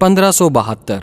1572.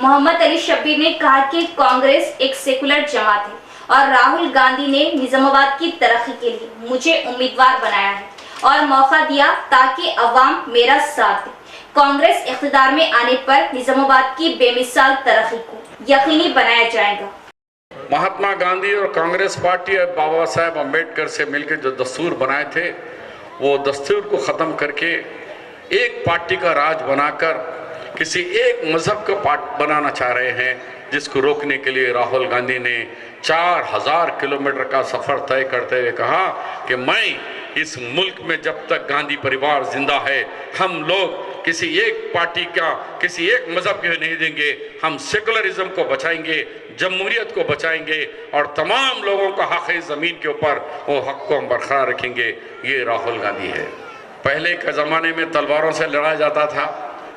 मोहम्मद अली शब्बीर ने कहा कि कांग्रेस एक सेकुलर जमात है और राहुल गांधी ने निजामाबाद की तरक्की के लिए मुझे उम्मीदवार बनाया है और मौका दिया ताकि अवाम मेरा साथ दे। कांग्रेस इख्तिदार में आने पर निजामाबाद की बेमिसाल तरक्की को यकीनी बनाया जाएगा। महात्मा गांधी और कांग्रेस पार्टी और बाबा साहेब अम्बेडकर से मिलकर जो दस्तूर बनाए थे, वो दस्तूर को ख़त्म करके एक पार्टी का राज बनाकर किसी एक मज़हब का पार्ट बनाना चाह रहे हैं, जिसको रोकने के लिए राहुल गांधी ने 4000 किलोमीटर का सफ़र तय करते हुए कहा कि मैं इस मुल्क में जब तक गांधी परिवार जिंदा है, हम लोग किसी एक पार्टी का, किसी एक मज़हब के नहीं देंगे। हम सेकुलरिज्म को बचाएंगे, जमहूरियत को बचाएंगे और तमाम लोगों का हक़ है ज़मीन के ऊपर, वो हक़ को हम बरकरार रखेंगे। ये राहुल गांधी है। पहले के ज़माने में तलवारों से लड़ा जाता था,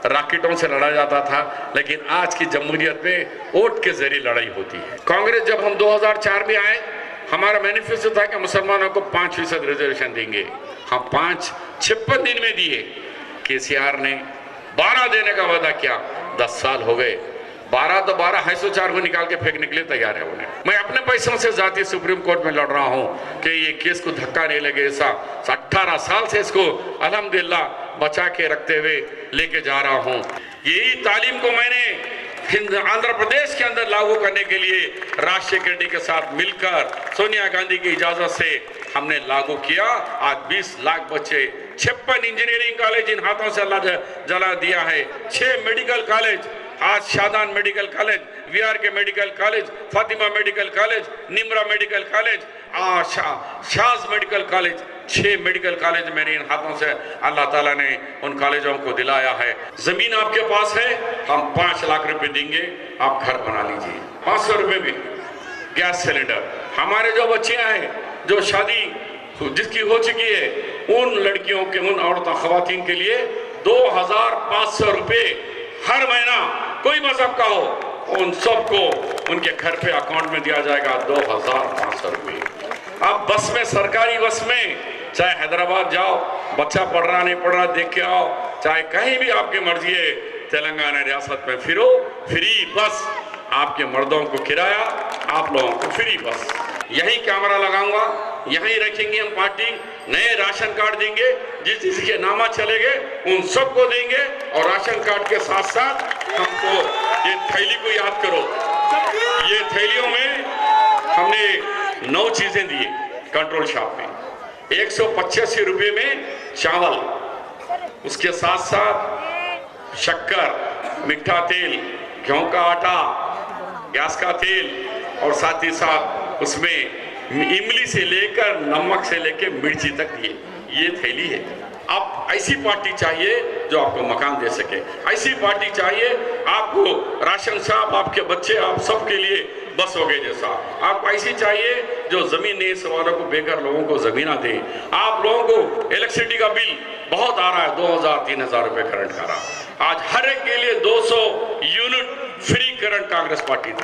राकेटों से लड़ा जाता था, लेकिन आज की जमहूरियत में वोट के ज़रिए लड़ाई होती है। कांग्रेस जब हम 2004 में आए, हमारा मैनिफेस्टो था कि मुसलमानों को 5% रिजर्वेशन देंगे। हम 56 दिन में दिए। केसीआर ने 12 देने का वादा किया, 10 साल हो गए। 12 तो 12 104 को निकाल के फेंकने के लिए तैयार है उन्हें। मैं अपने पैसों से जाती सुप्रीम कोर्ट में लड़ रहा हूँ कि ये केस को धक्का नहीं लगे। ऐसा 18 साल से इसको अल्हम्दुलिल्लाह बचा के रखते हुए लेके जा रहा हूँ। यही तालीम को मैंने आंध्र प्रदेश के अंदर लागू करने के लिए राजशेखर रेड्डी के साथ मिलकर सोनिया गांधी की इजाजत से हमने लागू किया। आज 20 लाख बच्चे, 56 इंजीनियरिंग कॉलेज इन हाथों से अल्लाह जला दिया है, 6 मेडिकल कॉलेज, आज शादान मेडिकल कॉलेज, वीआर के medical college, Fatima medical college, Nimra medical college, Shaz medical college, 6 medical college मेरे इन हाथों से अल्लाह ताला ने उन कॉलेजों को दिलाया है। जमीन आपके पास है, हम 5 लाख रुपए देंगे, आप घर बना लीजिए। 500 रुपए में गैस सिलेंडर। हमारे जो बच्चियां हैं जो शादी जिसकी हो चुकी है, उन लड़कियों के, उन औरतों खवातीन के लिए 2500 रुपए हर महीना, कोई मजहब का हो, उन सबको उनके घर पे अकाउंट में दिया जाएगा 2500 रुपये। अब बस में, सरकारी बस में, चाहे हैदराबाद जाओ, बच्चा पढ़ रहा नहीं पढ़ रहा देख के आओ, चाहे कहीं भी आपकी मर्जी है, तेलंगाना रियासत में फिरो, फ्री बस, आपके मर्दों को किराया, आप लोगों को फ्री बस। यही कैमरा लगाऊंगा, यहीं रखेंगे हम पार्टी, नए राशन कार्ड देंगे, जिस जिसके नामा चलेंगे उन सबको देंगे। और राशन कार्ड के साथ साथ हमको ये थैली को याद करो, ये थैलियों में हमने 9 चीजें दी कंट्रोल शॉप में। 185 रुपये में चावल, उसके साथ साथ शक्कर, मीठा तेल, गेहूं का आटा, गैस का तेल, और साथ ही साथ उसमें इमली से लेकर नमक से लेकर मिर्ची तक दिए। ये थैली है। आप ऐसी पार्टी चाहिए जो आपको मकान दे सके, ऐसी पार्टी चाहिए आपको राशन साहब, आपके बच्चे, आप सबके लिए बस हो गए जैसा। आप ऐसी चाहिए जो जमीन नहीं सवालों को, बेघर लोगों को जमीना दे। आप लोगों को इलेक्ट्रिसिटी का बिल बहुत आ रहा है, 2000-3000 रुपए करंट का रहा। आज हर एक के लिए 200 unit free current Congress party दी।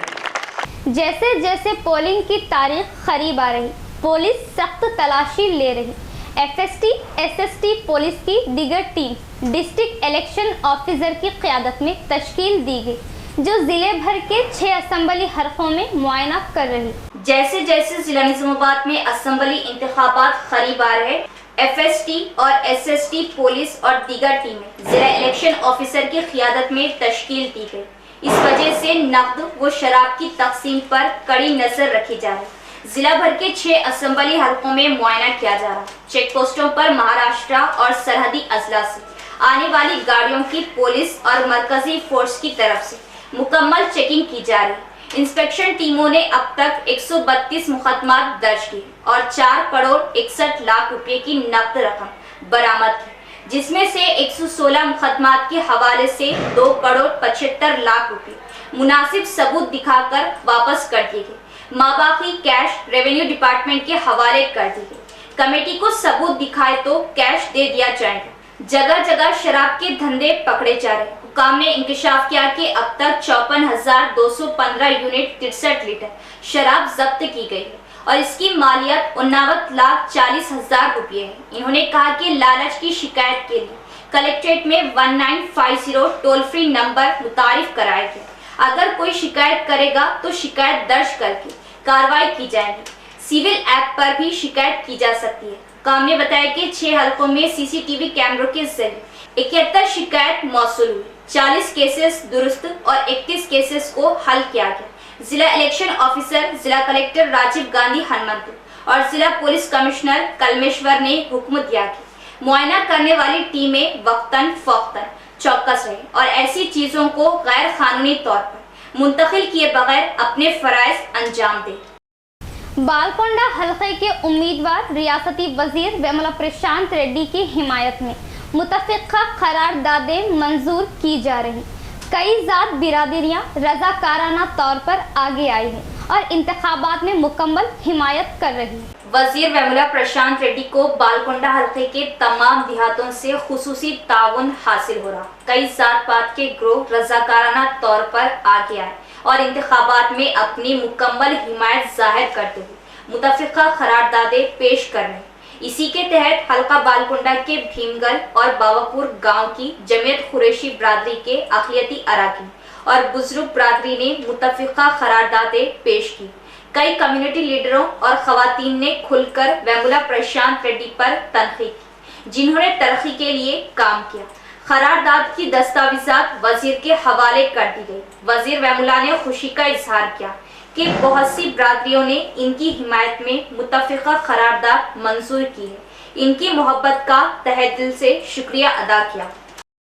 जैसे जैसे पोलिंग की तारीख करीब आ रही, पुलिस सख्त तलाशी ले रही। एफएसटी, एसएसटी पुलिस की दीगर टीम डिस्ट्रिक्ट इलेक्शन ऑफिसर की क़यादत में तश्कील दी गई, जो जिले भर के 6 असेंबली हलकों में मुआयना कर रही। जैसे जैसे जिला निजामाबाद में असेंबली इंतखाबात करीब आ रहे, एफएसटी और एसएसटी पुलिस और दीगर टीमें जिला इलेक्शन ऑफिसर की क़यादत में तश्कील दी गई। इस वजह से नकद व शराब की तकसीम पर कड़ी नजर रखी जा रही। जिला भर के 6 असेंबली हलकों में मुआयना किया जा रहा। चेक पोस्टों पर महाराष्ट्र और सरहदी अजला से आने वाली गाड़ियों की पुलिस और मरकजी फोर्स की तरफ से मुकम्मल चेकिंग की जा रही। इंस्पेक्शन टीमों ने अब तक 132 मुकदमात दर्ज किए और 4 करोड़ 61 लाख रुपए की नकद रकम बरामद की, जिसमें से 116 मुकदमात के हवाले से 2 करोड़ 75 लाख रुपए मुनासिब सबूत दिखाकर वापस कर दिए गए। माबाकी कैश रेवेन्यू डिपार्टमेंट के हवाले कर दी गई। कमेटी को सबूत दिखाए तो कैश दे दिया जाएगा। जगह जगह शराब के धंधे पकड़े जा रहे। हुकाम ने इंकशाफ किया कि अब तक 54,215 यूनिट 63 लीटर शराब जब्त की गई है और इसकी मालियत 49,40,000 रुपये है। इन्होंने कहा कि लालच की शिकायत के लिए कलेक्ट्रेट में 1950 टोल फ्री नंबर मुतारिफ कराया गया। अगर कोई शिकायत करेगा तो शिकायत दर्ज करके कार्रवाई की जाएगी। सिविल ऐप पर भी शिकायत की जा सकती है। काम ने बताया कि 6 हलकों में सीसीटीवी कैमरों के जरिए 71 शिकायत मौसूल हुई, 40 केसेस दुरुस्त और 31 केसेस को हल किया गया। जिला इलेक्शन ऑफिसर जिला कलेक्टर राजीव गांधी हनुमंतु और जिला पुलिस कमिश्नर कलमेश्वर ने हुक्म दिया कि मुआयना करने वाली टीमें वक्तन फौक्तन चौकस रहे और ऐसी चीजों को गैर कानूनी तौर पर मुंतकिल किए बगैर अपने फराइज अंजाम दें। बालकोंडा हलके के उम्मीदवार रियासती वजीर वेमुला प्रशांत रेड्डी की हिमायत में मुतफ़िक़ा करारदादें मंजूर की जा रही। कई ज़ात बिरादरियाँ रज़ाकाराना तौर पर आगे आई हैं और इंतखाबात में मुकम्मल हिमायत कर रही हैं। वजीर वेमुला प्रशांत रेड्डी को बालकोंडा हलके के तमाम देहातों से खुसूसी ताउन हासिल हो रहा। कई जात पात के ग्रोह रज़ाकाराना तौर पर आगे आए और इंतखाबात में अपनी मुकम्मल हिमायत जाहिर करते हुए मुतफ़िक़ा करारदादें पेश कर रहे। इसी के तहत हल्का बालकोंडा के भीमगल और बावापुर गांव की जमीयत कुरैशी बरादरी के अक़लियती अराकीन और बुजुर्ग बरादरी ने मुतफ़िक़ा करारदादें पेश की। कई कम्युनिटी लीडरों और खवातीन ने खुलकर वेमुला प्रशांत रेड्डी पर तनकीद की, जिन्होंने तरक्की के लिए काम किया। करारदाद की दस्तावेजात वजीर के हवाले कर दी गई। वजीर वेमुला ने खुशी का इजहार किया कि बहुत सी बरादरियों ने इनकी हिमायत में मुतफ़िक़ा करारदाद मंजूर की है। इनकी मोहब्बत का तहे दिल से शुक्रिया अदा किया।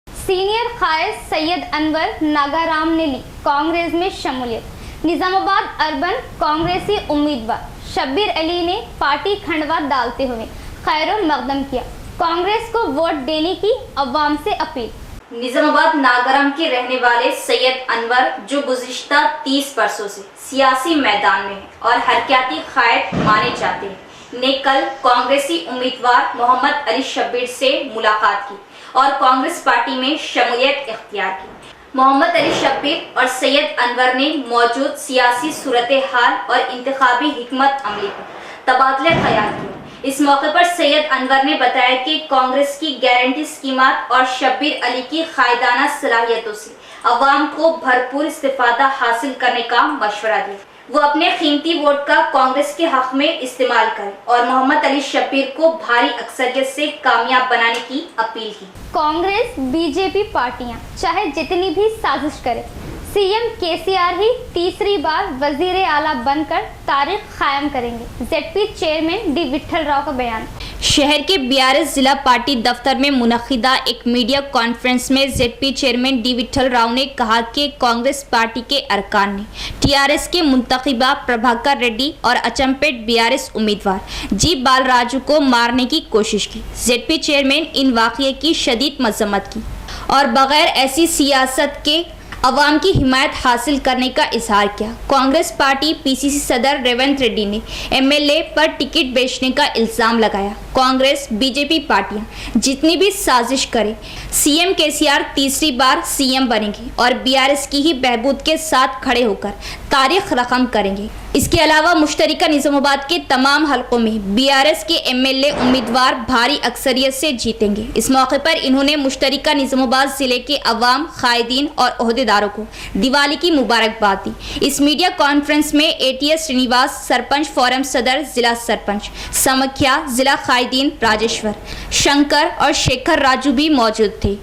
सीनियर कायद सैयद अनवर नागाराम ने ली कांग्रेस में शमूलियत। निजामाबाद अर्बन कांग्रेसी उम्मीदवार शब्बीर अली ने पार्टी खंडवा डालते हुए खैर मकदम किया। कांग्रेस को वोट देने की अवाम से अपील। निजामाबाद नागाराम के रहने वाले सैयद अनवर, जो गुज़िश्ता 30 वर्षों से सियासी मैदान में है और हरकती कायद माने जाते हैं, ने कल कांग्रेसी उम्मीदवार मोहम्मद अली शब्बीर से मुलाकात की और कांग्रेस पार्टी में शमूलियत इख्तियार की। मोहम्मद अली शब्बीर और सैयद अनवर ने मौजूद सियासी सूरत हाल और इंतखाबी हिकमत अमली पर तबादले ख्याल किए। इस मौके पर सैयद अनवर ने बताया कि कांग्रेस की गारंटी स्कीमात और शब्बीर अली की कायदाना सलाहियतों से अवाम को भरपूर इस्तिफादा हासिल करने का मशवरा दिया। वो अपने कीमती वोट का कांग्रेस के हक में इस्तेमाल करें और मोहम्मद अली शब्बीर को भारी अक्सरियत से कामयाब बनाने की अपील की। कांग्रेस बीजेपी पार्टियां चाहे जितनी भी साजिश करें, सीएम केसीआर ही तीसरी बार वजीर आला बनकर तारीख कायम करेंगे। ZP chairman D Vitthal Rao का बयान। शहर के बीआरएस जिला पार्टी दफ्तर में मुनक्किदा एक मीडिया कॉन्फ्रेंस में ZP chairman D Vitthal Rao ने कहा कि कांग्रेस पार्टी के अरकान ने टीआरएस के मुंतखिबा प्रभाकर रेड्डी और अचंपेट बीआरएस उम्मीदवार जी बालराजू को मारने की कोशिश की। जेडपी चेयरमैन इन वाक़ये की शदीद मजम्मत की और बगैर ऐसी सियासत के अवाम की हिमायत हासिल करने का इजहार किया। कांग्रेस पार्टी पीसीसी सदर रेवंत रेड्डी ने एमएलए पर टिकट बेचने का इल्ज़ाम लगाया। कांग्रेस बीजेपी पार्टियां जितनी भी साजिश करें, सीएम केसीआर तीसरी बार सीएम बनेंगे और बीआरएस की ही बहबूद के साथ खड़े होकर तारीख रकम करेंगे। इसके अलावा मुश्तरिका निजामाबाद के तमाम हलकों में बीआरएस के एमएलए उम्मीदवार भारी अक्सरियत से जीतेंगे। इस मौके पर इन्होंने मुश्तरिका निजामाबाद जिले के अवाम, कायदीन और ओहदेदारों को दिवाली की मुबारकबाद दी। इस मीडिया कॉन्फ्रेंस में एटीएस श्रीनिवास, सरपंच फोरम सदर, जिला सरपंच समख्या, जिला कायदीन राजेश्वर, शंकर और शेखर राजू भी मौजूद थे।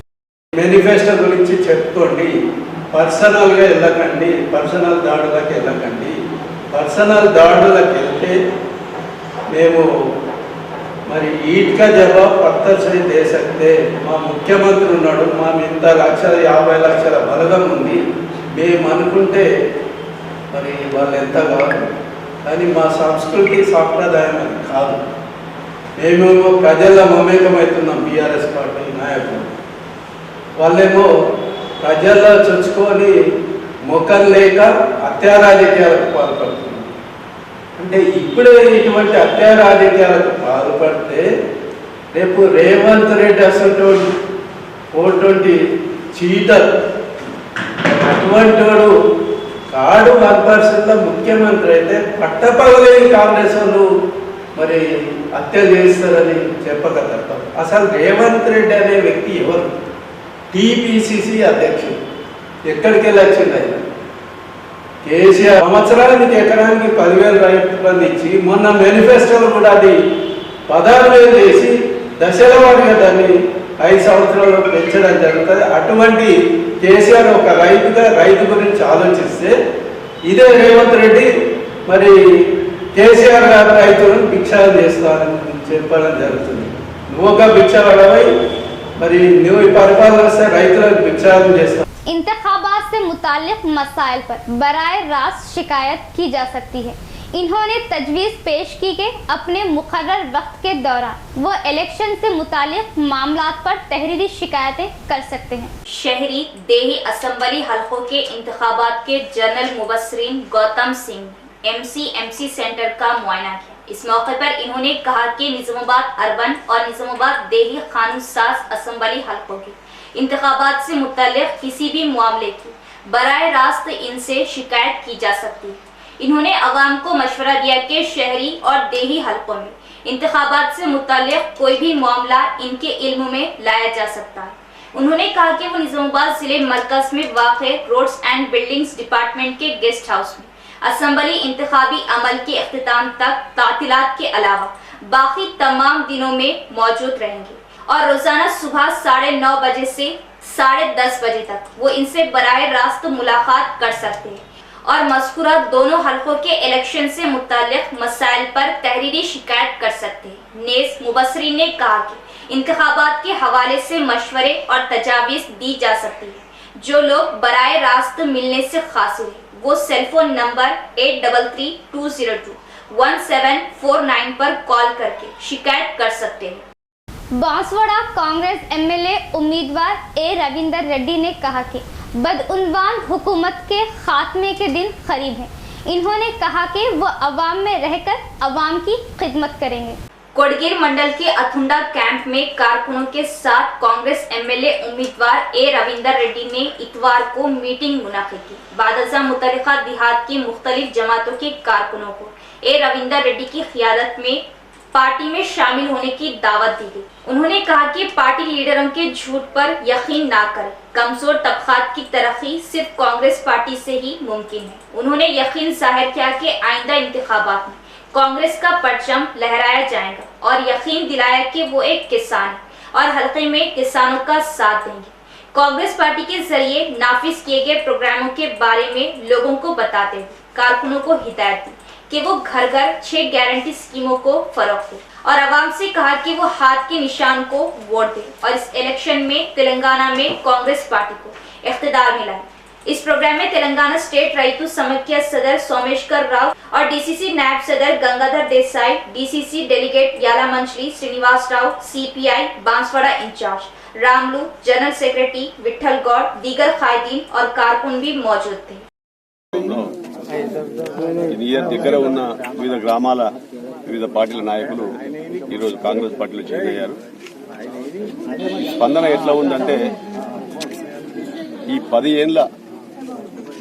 మేనిఫెస్టో గురించి చెప్పుకోండి, పర్సనల్గా వెళ్ళకండి, పర్సనల్ దాడులకు వెళ్ళకండి. పర్సనల్ దాడులకు వెళ్తే మేము మరి ఈట్కా జవాబ్ పత్తర్ సై దే సక్తే. మా ముఖ్యమంత్రి ఉన్నాడు, మా ఇంత 1,50,000 లక్షల బలగం ఉంది, మేము అనుకుంటే మరి వాళ్ళు ఎంత కాదు. కానీ మా సంస్కృతి సాంప్రదాయం అది కాదు. మేమేమో ప్రజల మమేకమవుతున్నాం. బీఆర్ఎస్ పార్టీ నాయకులు వాళ్ళేమో ప్రజల్లో చొచ్చుకొని మొక్కం లేక హత్యారాజకీయాలకు పాల్పడుతున్నారు. అంటే ఇప్పుడే ఇటువంటి హత్యారాజకీయాలకు పాల్పడితే రేపు రేవంత్ రెడ్డి అసలు 420 చీటర్ అటువంటి వాడు కాడు 1% ముఖ్యమంత్రి అయితే పట్టపగలేని కాంగ్రెస్ వాళ్ళు మరి హత్య చేస్తారని చెప్పక తప్పదు. అసలు రేవంత్ రెడ్డి అనే వ్యక్తి ఎవరు? టీపీసీసీ అధ్యక్షుడు. ఎక్కడికి వెళ్ళి వచ్చింది ఆయన? కేసీఆర్ సంవత్సరానికి ఎకరానికి 10,000 రైతులను ఇచ్చి మొన్న మేనిఫెస్టోలో కూడా అది 16,000 చేసి దశల వారీగా దాన్ని 5 సంవత్సరాల్లో పెంచడం జరుగుతుంది. అటువంటి కేసీఆర్ ఒక రైతు గురించి ఆలోచిస్తే ఇదే రేవంత్ రెడ్డి మరి కేసీఆర్ గారు రైతులను భిక్షాలు చేస్తారని చెప్పడం జరుగుతుంది. నువ్వు ఒక భిక్షాలవై మరి నువ్వు ఈ పరిపాలన వస్తే రైతులకు భిక్షాలు చేస్తావు. इंतखाबात से मुताल्लिक मसाइल पर बराह रास्त शिकायत की जा सकती है। इन्होंने तजवीज़ पेश की कि अपने मुकर्रर वक्त के दौरान वो इलेक्शन से मुताल्लिक मामलात पर तहरीरी शिकायतें कर सकते हैं। शहरी देही असम्बली हलकों के इंतखाबात के जनरल मुबस्सरीन गौतम सिंह एमसी सेंटर का मुआयना किया। इस मौके पर इन्होंने कहा कि निजामाबाद अर्बन और निजामाबाद देही कानून साज असम्बली हलकों के इंतखाबात से मुतल्लिक किसी भी मामले की बराह रास्त इनसे शिकायत की जा सकती है। इन्होंने अवाम को मशवरा दिया कि शहरी और देही हलकों में इंतखाबात से मुतल्लिक कोई भी मामला इनके इल्म में लाया जा सकता है। उन्होंने कहा कि वो निजामाबाद जिले मरकज में वाक़े रोड्स एंड बिल्डिंग्स डिपार्टमेंट के गेस्ट हाउस में असम्बली इंतखाबी अमल के अख्तिताम तक तातीलात के अलावा बाकी तमाम दिनों में मौजूद रहेंगे और रोजाना सुबह 9:30 बजे से 10:30 बजे तक वो इनसे बराह रास्त मुलाकात कर सकते हैं और मज़कूरा दोनों हलकों के इलेक्शन से मुताल्लिक मसाइल पर तहरीरी शिकायत कर सकते हैं। नेज़ मुबस्सरीन ने कहा कि इंतखाबात के हवाले से मशवरे और तजावीज़ दी जा सकती है। जो लोग बराह रास्त मिलने से कासिर हैं वो सेलफोन नंबर 8332021749 पर कॉल करके शिकायत कर सकते हैं। बांसवाड़ा कांग्रेस एमएलए उम्मीदवार ए रविंदर रेड्डी ने कहा कि बदउनवान हुकूमत के खात्मे के दिन करीब है। इन्होंने कहा कि वो अवाम में रहकर अवाम की खिदमत करेंगे। कोडगिर मंडल के अथुंडा कैंप में कारकुनों के साथ कांग्रेस एमएलए उम्मीदवार ए रविंदर रेड्डी ने इतवार को मीटिंग मुनाकिद की। बादशाह मुतल्लिका देहात की मुख्तलिफ जमातों के कारकुनों को ए रविंदर रेड्डी की क़ियादत में पार्टी में शामिल होने की दावत दी गई। उन्होंने कहा कि पार्टी लीडरों के झूठ पर यकीन ना करें। कमजोर तबकात की तरक्की सिर्फ कांग्रेस पार्टी से ही मुमकिन है। उन्होंने यकीन जाहिर किया कि आइंदा इंतखाबात में कांग्रेस का परचम लहराया जाएगा और यकीन दिलाया कि वो एक किसान है और हल्के में किसानों का साथ देंगे। कांग्रेस पार्टी के जरिए नाफिज किए गए प्रोग्रामों के बारे में लोगों को बताते हुए कारकुनों को हिदायत दी कि वो घर घर 6 गारंटी स्कीमों को फरोग दे और आवाम से कहा कि वो हाथ के निशान को वोट दे और इस इलेक्शन में तेलंगाना में कांग्रेस पार्टी को इख्तिदार में लाए। इस प्रोग्राम में तेलंगाना स्टेट रईतु समाख्या सदर सोमेश्वर राव और डीसीसी नायब सदर Gangadhar Desai, DCC delegate Yalamanchili Srinivas Rao, CPI Banswada incharge Ramulu, general secretary Vithal Goud, दीगर कायदीन और कारकुन भी मौजूद थे। నియర్ దగ్గర ఉన్న వివిధ గ్రామాల వివిధ పార్టీల నాయకులు ఈరోజు కాంగ్రెస్ పార్టీలో జాయిన్ అయ్యారు. స్పందన ఎట్లా ఉందంటే ఈ 10 ఏళ్ల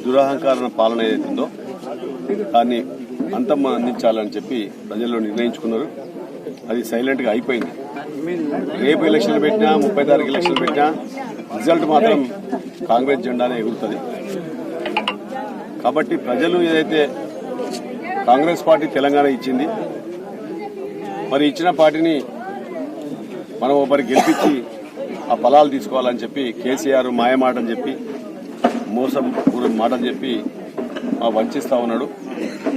దురహంకార పాలన ఏదైతుందో దాన్ని అందించాలని చెప్పి ప్రజల్లో నిర్ణయించుకున్నారు. అది సైలెంట్ గా అయిపోయింది. రేపు ఎలక్షన్లు పెట్టినా 30 తారీఖు ఎలక్షన్లు పెట్టినా రిజల్ట్ మాత్రం కాంగ్రెస్ జెండానే ఎగురుతుంది. కాబట్టి ప్రజలు ఏదైతే కాంగ్రెస్ పార్టీ తెలంగాణ ఇచ్చింది, మరి ఇచ్చిన పార్టీని మనం ఒకరి గెలిపించి ఆ ఫలాలు తీసుకోవాలని చెప్పి కేసీఆర్ మాయమాటని చెప్పి మోసం మాటని చెప్పి వంచిస్తా ఉన్నాడు.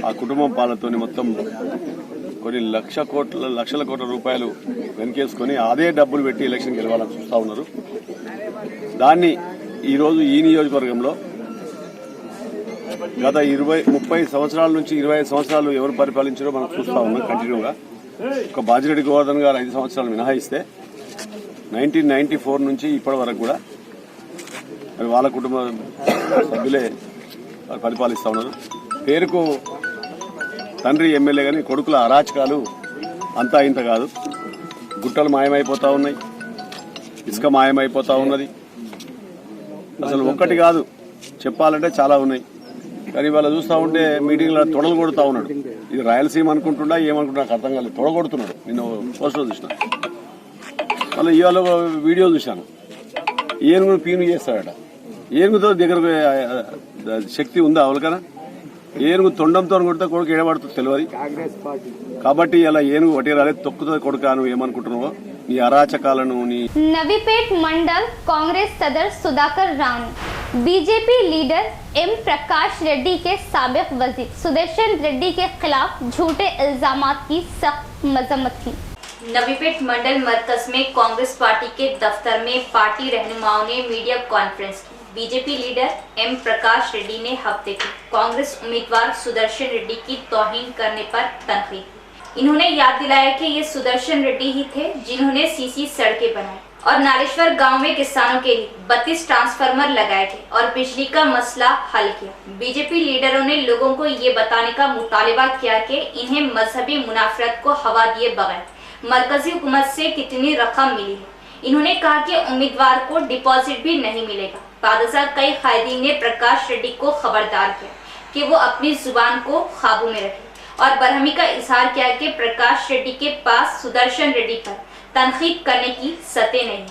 ఆ కుటుంబం పాలనతోని మొత్తం కొన్ని లక్షల కోట్ల రూపాయలు వెనకేసుకొని అదే డబ్బులు పెట్టి ఎలక్షన్ గెలవాలని చూస్తా ఉన్నారు. దాన్ని ఈరోజు ఈ నియోజకవర్గంలో గత 20-30 సంవత్సరాల నుంచి 25 సంవత్సరాలు ఎవరు పరిపాలించారో మనం చూస్తా ఉన్నాం కంటిన్యూగా. ఒక బాజిరెడ్డి గోవర్ధన్ గారు 5 సంవత్సరాలు మినహాయిస్తే 1994 నుంచి ఇప్పటి వరకు కూడా మరి వాళ్ళ కుటుంబ సభ్యులే పరిపాలిస్తా ఉన్నారు. పేరుకు తండ్రి ఎమ్మెల్యే కానీ కొడుకుల అరాచకాలు అంతా ఇంత కాదు. గుట్టలు మాయమైపోతా ఉన్నాయి, ఇసుక మాయమైపోతా ఉన్నది. అసలు ఒక్కటి కాదు చెప్పాలంటే చాలా ఉన్నాయి. కానీ ఇవాళ చూస్తూ ఉంటే మీటింగ్లో తొడలు కొడుతూ ఉన్నాడు. ఇది రాయలసీమ అనుకుంటున్నా ఏమనుకుంటున్నా నాకు అర్థం కాలేదు. తొడగొడుతున్నాడు. నేను పోస్టులో చూసిన. మళ్ళీ ఇవాళ వీడియో చూశాను. ఏనుగును పీను చేస్తాడట. ఏనుగుతో దగ్గర శక్తి ఉందా అవలకనా? ఏనుగు తొండంతో కొడితే కొడుకు ఏడబడుతుంది తెలియదు కాబట్టి ఇలా ఏనుగు ఒకటి రాలేదు తొక్కుతుంది కొడుకు నువ్వు ఏమనుకుంటున్నావో నీ అరాచకాలను నీ नवीपेट मंडल कांग्रेस सदर सुधाकर रानी, बीजेपी लीडर एम प्रकाश रेड्डी के साबिक वजीर सुदर्शन रेड्डी के खिलाफ झूठे इल्जामात की सख्त मजम्मत की। नवीपेट मंडल मरकज में कांग्रेस पार्टी के दफ्तर में पार्टी रहनुमाओं ने मीडिया कॉन्फ्रेंस की। बीजेपी लीडर एम प्रकाश रेड्डी ने हफ्ते को कांग्रेस उम्मीदवार सुदर्शन रेड्डी की तौहीन करने पर तनकीद। इन्होंने याद दिलाया कि ये सुदर्शन रेड्डी ही थे जिन्होंने सीसी सड़कें बनाई और नालेश्वर गांव में किसानों के लिए 32 ट्रांसफार्मर लगाए थे और बिजली का मसला हल किया। बीजेपी लीडरों ने लोगों को ये बताने का मुतालिबा किया कि इन्हें मजहबी मुनाफरत को हवा दिए बगैर मरकजी हुकूमत से कितनी रकम मिली है। इन्होंने कहा कि उम्मीदवार को डिपॉजिट भी नहीं मिलेगा। बादशाह कई कायदीन ने प्रकाश रेड्डी को खबरदार किया कि वो अपनी जुबान को काबू में रखे और बरहमी का इजहार किया कि प्रकाश रेड्डी के पास सुदर्शन रेड्डी पर तनकीद करने की सतह नहीं।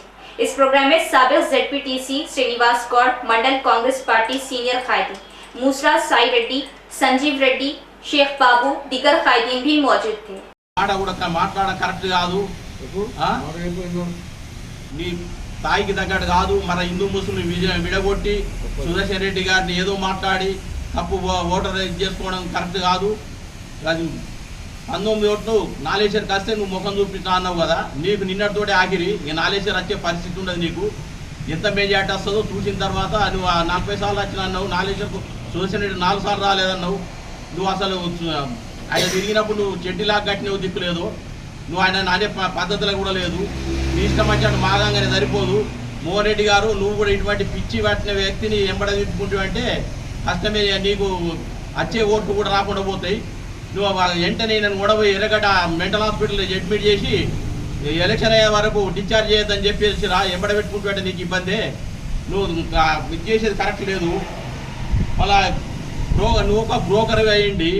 इस प्रोग्राम में साबिक ZPTC श्रीनिवास गौड़, मंडल कांग्रेस पार्टी सीनियर कायदीन मूसरा साई रेड्डी, संजीव रेड्डी, शेख बाबू, दीगर कायदीन भी मौजूद थे। మాట్లాడ కరెక్ట్ కాదు, నీ స్థాయికి తగ్గట్టు కాదు. మన హిందూ ముస్లిం విడగొట్టి సుదర్శన్ రెడ్డి గారిని ఏదో మాట్లాడి తప్పు ఓటర్ చేసుకోవడం కరెక్ట్ కాదు. అది 19 ఓట్లు నాలేశ్వరికి వస్తే నువ్వు ముఖం చూపిస్తా అన్నావు కదా, నీకు నిన్నటితోటి ఆగిరి ఇక నాలేశ్వర్ వచ్చే పరిస్థితి ఉండదు. నీకు ఎంత మెజార్టీ వస్తుందో చూసిన తర్వాత నువ్వు 40 సార్లు వచ్చిన అన్నావు, నాలేశ్వరకు సుదర్శన్ రెడ్డి 4 సార్లు రాలేదన్నావు. నువ్వు అసలు ఆయన తిరిగినప్పుడు నువ్వు చెడ్డిలాగా కట్టినవు దిక్కులేదు, నువ్వు ఆయన అనే పద్ధతిలో కూడా లేదు. నీ ఇష్టం వచ్చాడు మాగానే సరిపోదు. మోహన్ రెడ్డి గారు నువ్వు కూడా ఇటువంటి పిచ్చి పట్టిన వ్యక్తిని ఎంబడ తిప్పుకుంటావు అంటే కష్టమే, నీకు వచ్చే ఓట్లు కూడా రాకుండా పోతాయి. నువ్వు వెంటనే నేను కూడా ఎర్రగడ్డ మెంటల్ హాస్పిటల్ అడ్మిట్ చేసి ఎలక్షన్ అయ్యే వరకు డిశ్చార్జ్ చేయొద్దని చెప్పేసి రా, ఎంబడ పెట్టుకుంటుంటే నీకు ఇబ్బంది. నువ్వు ఇది చేసేది కరెక్ట్ లేదు. అలా నువ్వు ఒక బ్రోకర్ అయ్యిండి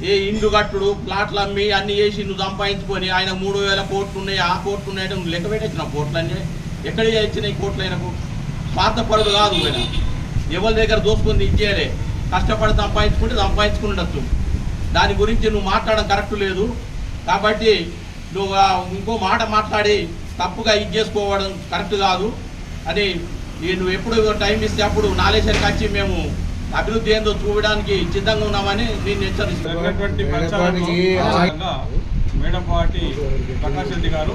ఏ ఇండ్లు కట్టుడు ప్లాట్లు అమ్మి అన్ని చేసి నువ్వు సంపాదించుకొని ఆయన 3000 కోట్లు ఉన్నాయి, ఆ కోట్లు ఉన్నాయి, నువ్వు లెక్క పెట్టించినావు కోట్లన్నీ. ఎక్కడ ఇచ్చినాయి కోట్లు అయినకు? స్వార్థపరుడు కాదు ఆయన, ఎవరి దగ్గర దోసుకుంది ఇచ్చేయాలి. కష్టపడి సంపాదించుకుని ఉండొచ్చు. దాని గురించి నువ్వు మాట్లాడడం కరెక్ట్ లేదు. కాబట్టి నువ్వు ఇంకో మాట మాట్లాడి తప్పుగా ఇది చేసుకోవడం కరెక్ట్ కాదు అని నువ్వు ఎప్పుడు టైం ఇస్తే అప్పుడు నాలేశ్వరికి వచ్చి మేము అభివృద్ధి ఏందో చూడడానికి సిద్ధంగా ఉన్నామని నేను హెచ్చరిస్తున్నాను. మేడపాటి ప్రకాష్ రెడ్డి గారు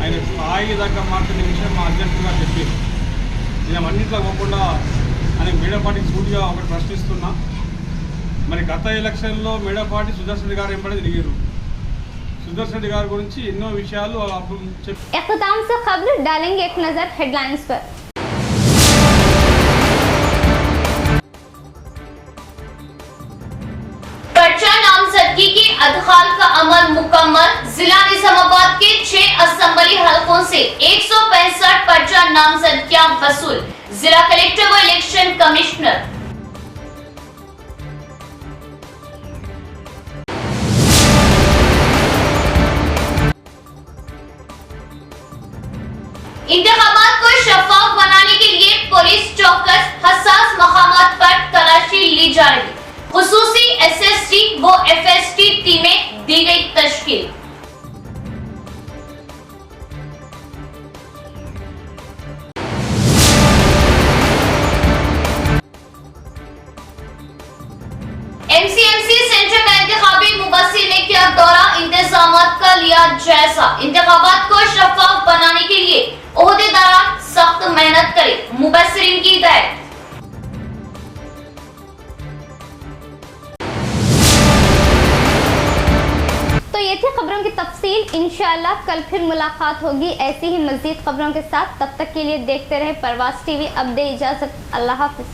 ఆయన స్థాయి దగ్గర మాట్లాడిన విషయం మా అధ్యక్షుడిగా చెప్పారు. నేను అన్నింటిలో పోకుండా ఆయన మేడపాటికి సూటిగా ఒకటి ప్రశ్నిస్తున్నా. మరి గత ఎలక్షన్లో మేడపాటి సుదర్శన్ రెడ్డి గారు ఎంబడి తిరిగారు. సుదర్శన్ రెడ్డి గారి గురించి ఎన్నో విషయాలు इख्तिताम से खबर डालेंगे एक नजर हेडलाइंस पर। पर्चा नामजदगी के अदखाल का अमल मुकम्मल। जिला निजामाबाद के 6 असेंबली हलकों से 165 पर्चा नामजदगियां वसूल। जिला कलेक्टर व इलेक्शन कमिश्नर। इंतखाबात को शफाफ बनाने के लिए पुलिस चौकस हसास मकामात पर तलाशी ली जा रही। खुसूसी SST व FST टीमें दी गई तश्कील। MCMC सेंटर का इंतखाबी मुबस्सिर ने किया दौरा, इंतजामात का लिया जायजा। इंतखाबात को शफाफ बनाने के लिए ओहदेदार सख्त मेहनत करें, मुबस्सिरीन की हिदायत। तो ये थी खबरों की तफसील। इंशाअल्लाह कल फिर मुलाकात होगी ऐसी ही मजीद खबरों के साथ। तब तक के लिए देखते रहे परवाज़ TV। अब दे इजाजत, अल्लाह हाफिज।